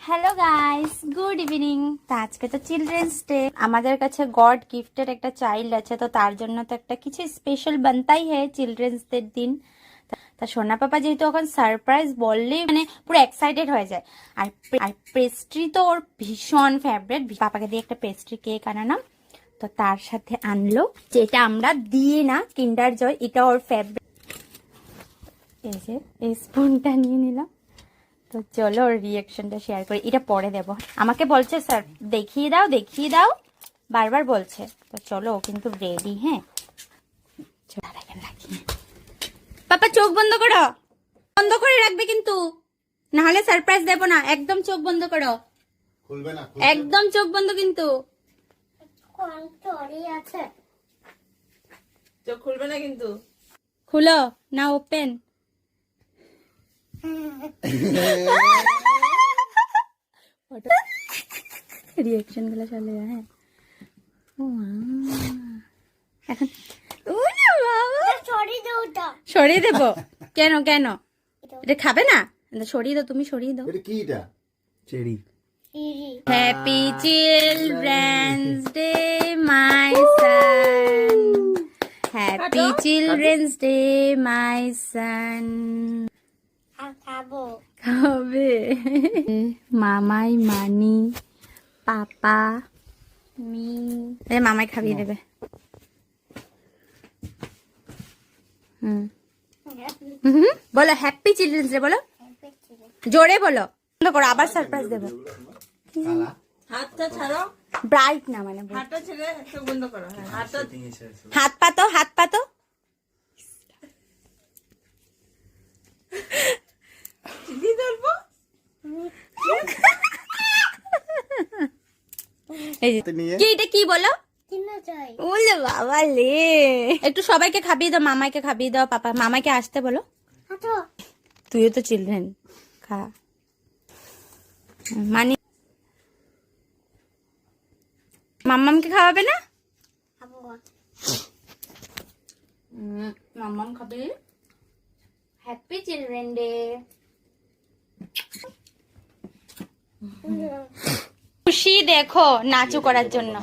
Hello guys, good evening. তো আজকে তো চিলড্রেন্স ডে। আমাদের কাছে গড গিফটেড একটা চাইল্ড আছে, তো তার জন্য তো একটা কিছু স্পেশাল বানতাই হয় চিলড্রেন্স ডে দিন। তা সোনা পাপা যেহেতু এখন সারপ্রাইজ বললেই মানে পুরো এক্সাইটেড হয়ে যায়। আর পেস্ট্রি তো ওর ভীষণ ফেভারিট। পাপাকে দিয়ে একটা পেস্ট্রি কেক আনালাম, তো তার সাথে আনলো যেটা আমরা দিই না, কিন্ডার জয়, এটা ওর ফেভারিট। এই যে এই স্পুনটা নিয়ে নিলাম। তো চলো ওর রিয়াকশনটা শেয়ার করি, এটা পরে দেব। আমাকে বলছে স্যার দেখিয়ে দাও বারবার বলছে। তো চলো ও কিন্তু রেডি। হ্যাঁ পাপা চোখ বন্ধ করো, বন্ধ করে রাখবে কিন্তু, না হলে সারপ্রাইজ দেব না। একদম চোখ বন্ধ করো, খুলবে না, একদম চোখ বন্ধ কিন্তু। চোখ খুলবে না কিন্তু। খুলো না, ওপেন। রিয়াকশন গুলো চলে যায়। হ্যাঁ এখন সরিয়ে দেবো। কেন কেন এটা খাবে না? সরিয়ে দাও, তুমি সরিয়ে দাও। এটা কি? এটা cherry. Happy children's day my son, happy children's day my son. খাবে মামাই, মানি, পাপা, মি। মামাই খাবিয়ে দেবে। বলো হ্যাপি চিলড্রেন্স ডে, বলো জোরে বলো। বন্ধ করো, আবার সারপ্রাইজ দেবো। হাতটা ছাড়ো, ব্রাইট না মানে হাতটা ছেড়ে চোখ বন্ধ করো। হ্যাঁ, হাতটা হাত পাতো, হাত পাতো। চিঠি ধরবো। এই যে কি, এটা কি বলো? ওলে বাবা লে, একটু সবাইকে খাবিয়ে দাও, মামাইকে খাবিয়ে দাও, পাপা মামাইকে আসতে বলো। তুইও তো চিলড্রেন, খা। মানে মাম্মামকে খাওয়াবে না? মাম্মাম খাবে। Happy children day. খুশি দেখো নাচু করার জন্য।